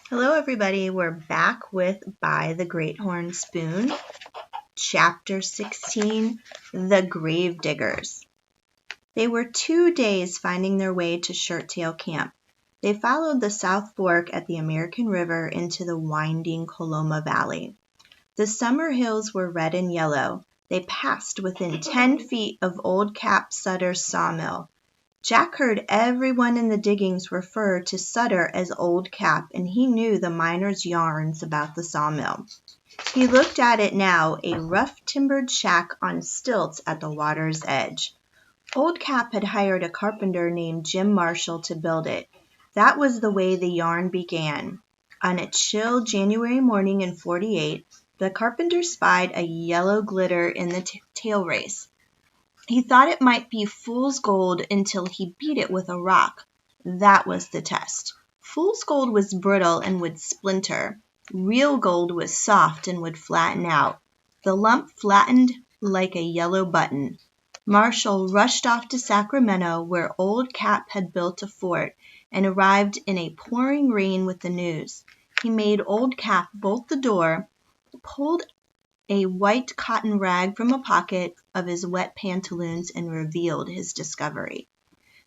Hello, everybody. We're back with By the Great Horn Spoon, Chapter 16, The Grave Diggers. They were 2 days finding their way to Shirttail Camp. They followed the South Fork at the American River into the winding Coloma Valley. The summer hills were red and yellow. They passed within 10 feet of Old Cap Sutter's sawmill. Jack heard everyone in the diggings refer to Sutter as Old Cap, and he knew the miners' yarns about the sawmill. He looked at it now, a rough timbered shack on stilts at the water's edge. Old Cap had hired a carpenter named Jim Marshall to build it. That was the way the yarn began. On a chill January morning in '48, the carpenter spied a yellow glitter in the tail race. He thought it might be fool's gold until he beat it with a rock. That was the test. Fool's gold was brittle and would splinter. Real gold was soft and would flatten out. The lump flattened like a yellow button. Marshall rushed off to Sacramento, where Old Cap had built a fort, and arrived in a pouring rain with the news. He made Old Cap bolt the door, pulled a white cotton rag from a pocket of his wet pantaloons, and revealed his discovery.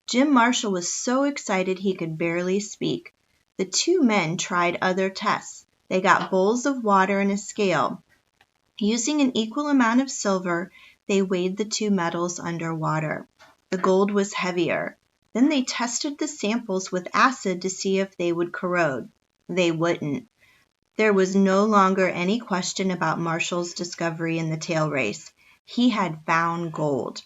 Jim Marshall was so excited he could barely speak. The two men tried other tests. They got bowls of water and a scale. Using an equal amount of silver, they weighed the two metals under water. The gold was heavier. Then they tested the samples with acid to see if they would corrode. They wouldn't. There was no longer any question about Marshall's discovery in the tail race. He had found gold.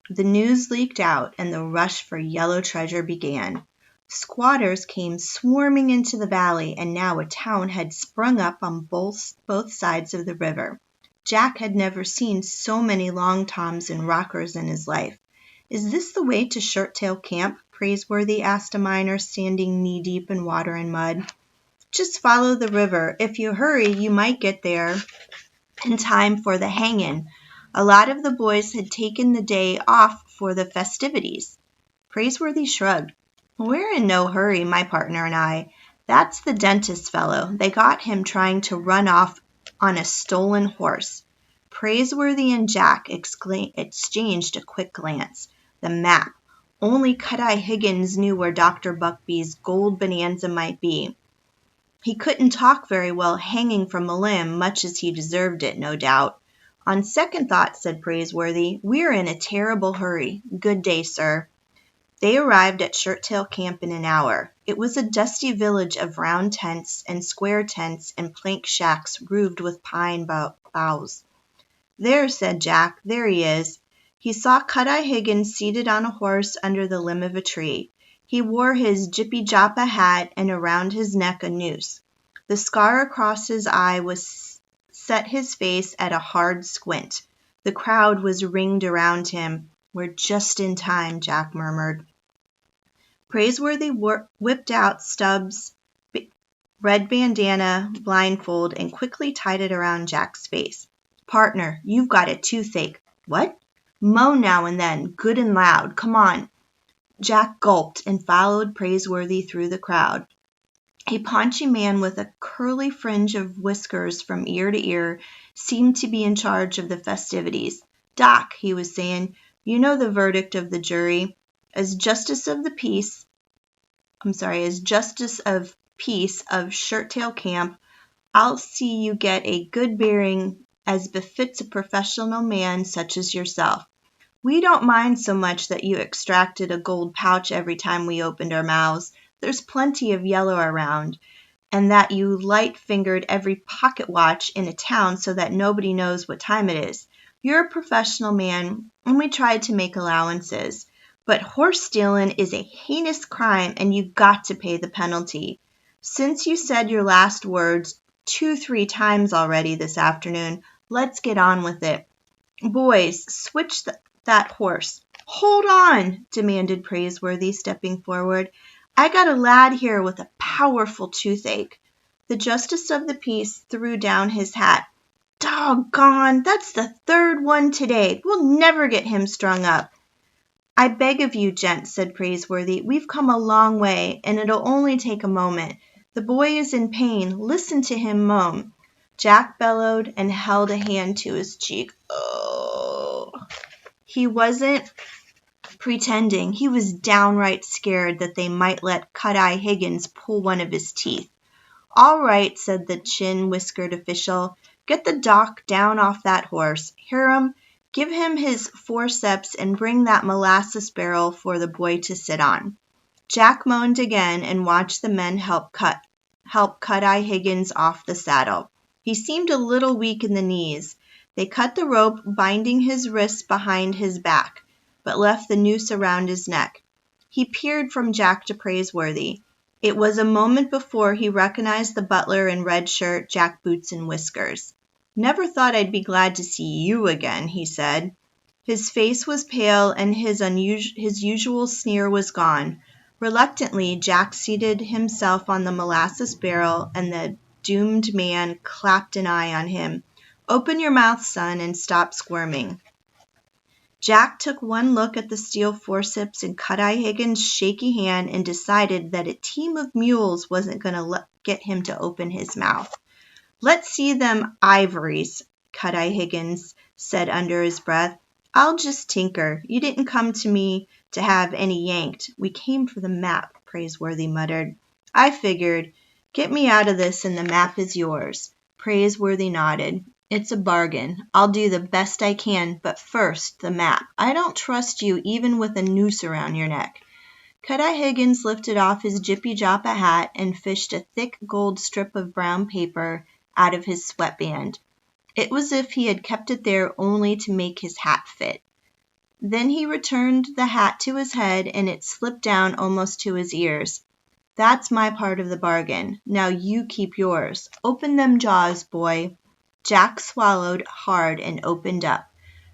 The news leaked out, and the rush for yellow treasure began. Squatters came swarming into the valley, and now a town had sprung up on both sides of the river. Jack had never seen so many long toms and rockers in his life. "Is this the way to Shirttail Camp?" Praiseworthy asked a miner standing knee-deep in water and mud. "Just follow the river. If you hurry, you might get there in time for the hangin'." A lot of the boys had taken the day off for the festivities. Praiseworthy shrugged. "We're in no hurry, my partner and I. That's the dentist fellow. They got him trying to run off on a stolen horse." Praiseworthy and Jack exchanged a quick glance. The map. Only Cut-Eye Higgins knew where Dr. Buckbee's gold bonanza might be. He couldn't talk very well hanging from a limb, much as he deserved it, no doubt. "On second thought," said Praiseworthy, "we're in a terrible hurry. Good day, sir." They arrived at Shirttail Camp in an hour. It was a dusty village of round tents and square tents and plank shacks roofed with pine boughs. "There," said Jack, "there he is." He saw Cut-Eye Higgins seated on a horse under the limb of a tree. He wore his jippy-joppa hat, and around his neck a noose. The scar across his eye set his face at a hard squint. The crowd was ringed around him. "We're just in time," Jack murmured. Praiseworthy whipped out Stubbs' red bandana blindfold and quickly tied it around Jack's face. "Partner, you've got a toothache." "What?" "Moan now and then, good and loud. Come on." Jack gulped and followed Praiseworthy through the crowd. A paunchy man with a curly fringe of whiskers from ear to ear seemed to be in charge of the festivities. "Doc," he was saying, "you know the verdict of the jury. As Justice of Peace of Shirttail Camp, I'll see you get a good bearing as befits a professional man such as yourself. We don't mind so much that you extracted a gold pouch every time we opened our mouths. There's plenty of yellow around, and that you light-fingered every pocket watch in a town so that nobody knows what time it is. You're a professional man, and we tried to make allowances. But horse stealing is a heinous crime, and you got to pay the penalty. Since you said your last words 2-3 times already this afternoon, let's get on with it. Boys, switch that horse." "Hold on," demanded Praiseworthy, stepping forward. "I got a lad here with a powerful toothache." The Justice of the Peace threw down his hat. "Doggone, that's the 3rd one today. We'll never get him strung up." "I beg of you, gents," said Praiseworthy, "we've come a long way, and it'll only take a moment. The boy is in pain. Listen to him moan." Jack bellowed and held a hand to his cheek. Oh. He wasn't pretending. He was downright scared that they might let Cut-Eye Higgins pull one of his teeth. "All right," said the chin-whiskered official. "Get the doc down off that horse. Hiram, give him his forceps and bring that molasses barrel for the boy to sit on." Jack moaned again and watched the men help Cut-Eye Higgins off the saddle. He seemed a little weak in the knees. They cut the rope, binding his wrists behind his back, but left the noose around his neck. He peered from Jack to Praiseworthy. It was a moment before he recognized the butler in red shirt, jack boots, and whiskers. "Never thought I'd be glad to see you again," he said. His face was pale and his usual sneer was gone. Reluctantly, Jack seated himself on the molasses barrel, and the doomed man clapped an eye on him. "Open your mouth, son, and stop squirming." Jack took one look at the steel forceps in Cut-Eye Higgins' shaky hand and decided that a team of mules wasn't going to get him to open his mouth. "Let's see them ivories," Cut-Eye Higgins said under his breath. "I'll just tinker. You didn't come to me to have any yanked." "We came for the map," Praiseworthy muttered. "I figured. Get me out of this and the map is yours." Praiseworthy nodded. "It's a bargain. I'll do the best I can, but first, the map. I don't trust you even with a noose around your neck." Cut-Eye Higgins lifted off his jippy-joppa hat and fished a thick gold strip of brown paper out of his sweatband. It was as if he had kept it there only to make his hat fit. Then he returned the hat to his head, and it slipped down almost to his ears. "That's my part of the bargain. Now you keep yours. Open them jaws, boy." Jack swallowed hard and opened up.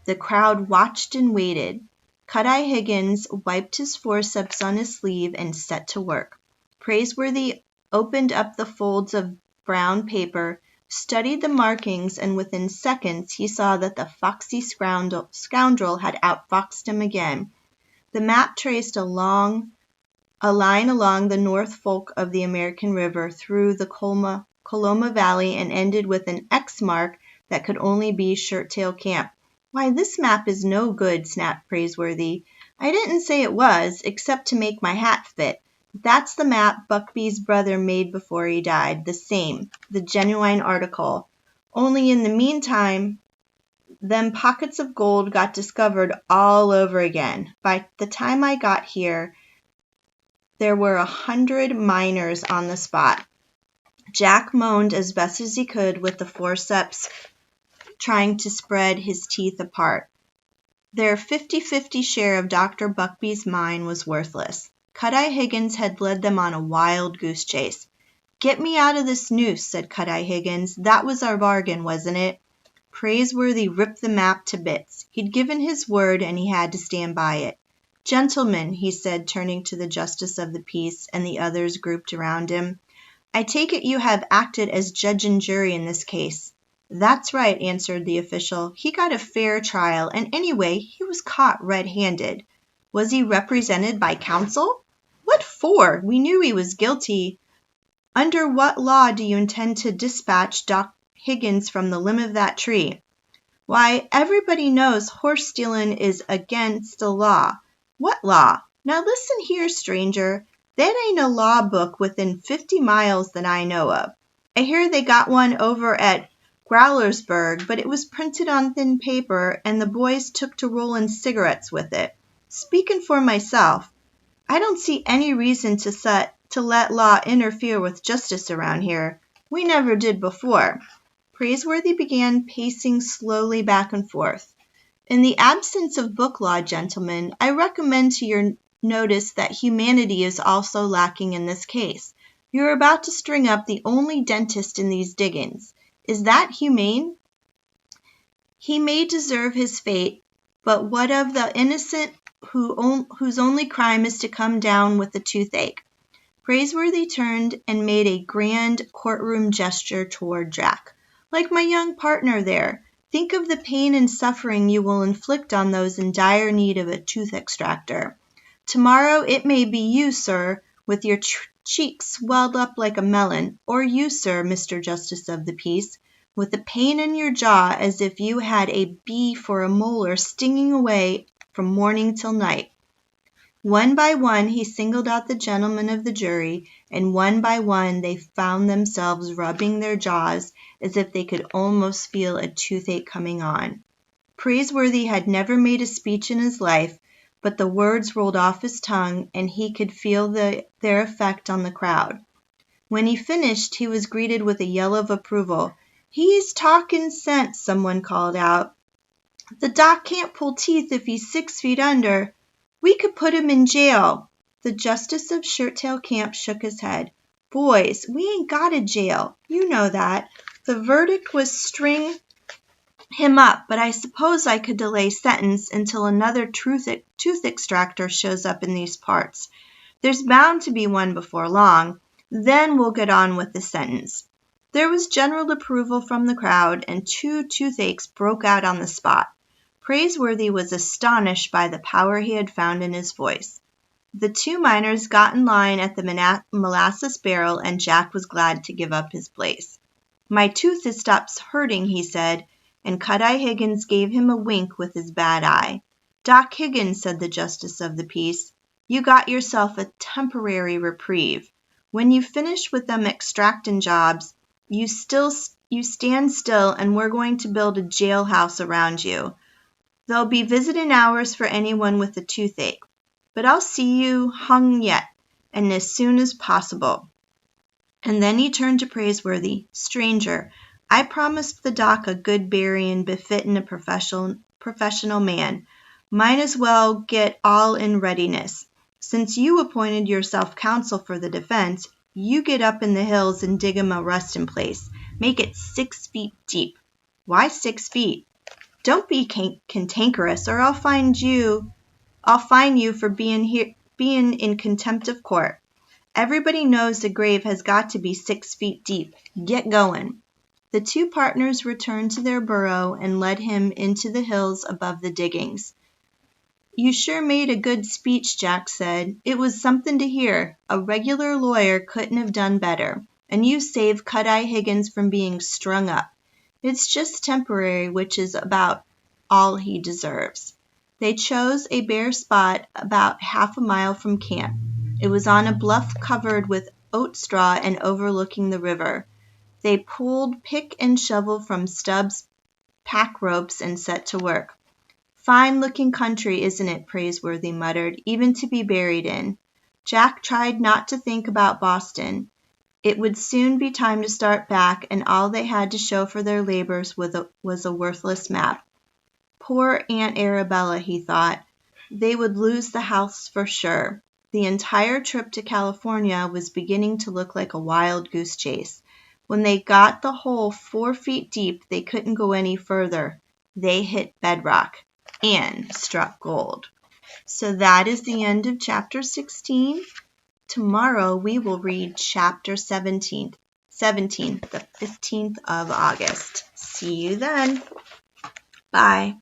The crowd watched and waited. Cut-Eye Higgins wiped his forceps on his sleeve and set to work. Praiseworthy opened up the folds of brown paper, studied the markings, and within seconds he saw that the foxy scoundrel had outfoxed him again. The map traced a line along the North Fork of the American River through the Coloma Valley and ended with an X mark that could only be Shirttail Camp. "Why, this map is no good," snapped Praiseworthy. "I didn't say it was, except to make my hat fit. That's the map Buckbee's brother made before he died, the same, the genuine article. Only in the meantime, them pockets of gold got discovered all over again. By the time I got here, there were 100 miners on the spot." Jack moaned as best as he could with the forceps trying to spread his teeth apart. Their 50-50 share of Dr. Buckbee's mine was worthless. Cut-Eye Higgins had led them on a wild goose chase. "Get me out of this noose," said Cut-Eye Higgins. "That was our bargain, wasn't it?" Praiseworthy ripped the map to bits. He'd given his word and he had to stand by it. "Gentlemen," he said, turning to the Justice of the Peace and the others grouped around him, "I take it you have acted as judge and jury in this case." "That's right," answered the official. "He got a fair trial, and anyway, he was caught red-handed." "Was he represented by counsel?" "What for? We knew he was guilty." "Under what law do you intend to dispatch Doc Higgins from the limb of that tree?" "Why, everybody knows horse stealing is against the law." "What law?" "Now listen here, stranger. That ain't a law book within 50 miles that I know of. I hear they got one over at Growlersburg, but it was printed on thin paper, and the boys took to rolling cigarettes with it. Speaking for myself, I don't see any reason to let law interfere with justice around here. We never did before." Praiseworthy began pacing slowly back and forth. "In the absence of book law, gentlemen, I recommend to your notice that humanity is also lacking in this case. You're about to string up the only dentist in these diggings. Is that humane? He may deserve his fate, but what of the innocent whose only crime is to come down with a toothache?" Praiseworthy turned and made a grand courtroom gesture toward Jack. "Like my young partner there. Think of the pain and suffering you will inflict on those in dire need of a tooth extractor. Tomorrow it may be you, sir, with your cheeks swelled up like a melon, or you, sir, Mr. Justice of the Peace, with a pain in your jaw as if you had a beef or a molar stinging away from morning till night. One by one he singled out the gentlemen of the jury, and one by one they found themselves rubbing their jaws as if they could almost feel a toothache coming on. Praiseworthy had never made a speech in his life, but the words rolled off his tongue, and he could feel their effect on the crowd. When he finished, he was greeted with a yell of approval. "He's talking sense," someone called out. "The doc can't pull teeth if he's 6 feet under. We could put him in jail." The justice of Shirttail Camp shook his head. "Boys, we ain't got a jail. You know that. The verdict was string him up, but I suppose I could delay sentence until another tooth extractor shows up in these parts. There's bound to be one before long. Then we'll get on with the sentence." There was general approval from the crowd, and 2 toothaches broke out on the spot. Praiseworthy was astonished by the power he had found in his voice. The 2 miners got in line at the molasses barrel, and Jack was glad to give up his place. "My tooth has stopped hurting," he said, and Cut-Eye Higgins gave him a wink with his bad eye. "Doc Higgins," said the Justice of the Peace, "you got yourself a temporary reprieve. When you finish with them extractin' jobs, you stand still, and we're going to build a jailhouse around you. There'll be visitin' hours for anyone with a toothache. But I'll see you hung yet, and as soon as possible." And then he turned to Praiseworthy. "Stranger, I promised the doc a good buryin' befittin' a professional man. Might as well get all in readiness. Since you appointed yourself counsel for the defense, you get up in the hills and dig him a resting place. Make it 6 feet deep." "Why 6 feet?" "Don't be cantankerous, or I'll fine you for being in contempt of court. Everybody knows the grave has got to be 6 feet deep. Get going." The 2 partners returned to their burrow and led him into the hills above the diggings. "You sure made a good speech," Jack said. "It was something to hear. A regular lawyer couldn't have done better. And you saved Cut-Eye Higgins from being strung up. It's just temporary, which is about all he deserves." They chose a bare spot about half a mile from camp. It was on a bluff covered with oat straw and overlooking the river. They pulled pick and shovel from Stubbs' pack ropes and set to work. "Fine-looking country, isn't it?" Praiseworthy muttered, "even to be buried in." Jack tried not to think about Boston. It would soon be time to start back, and all they had to show for their labors was a worthless map. Poor Aunt Arabella, he thought. They would lose the house for sure. The entire trip to California was beginning to look like a wild goose chase. When they got the hole 4 feet deep, they couldn't go any further. They hit bedrock and struck gold. So that is the end of chapter 16. Tomorrow we will read chapter 17, the 15th of August. See you then. Bye.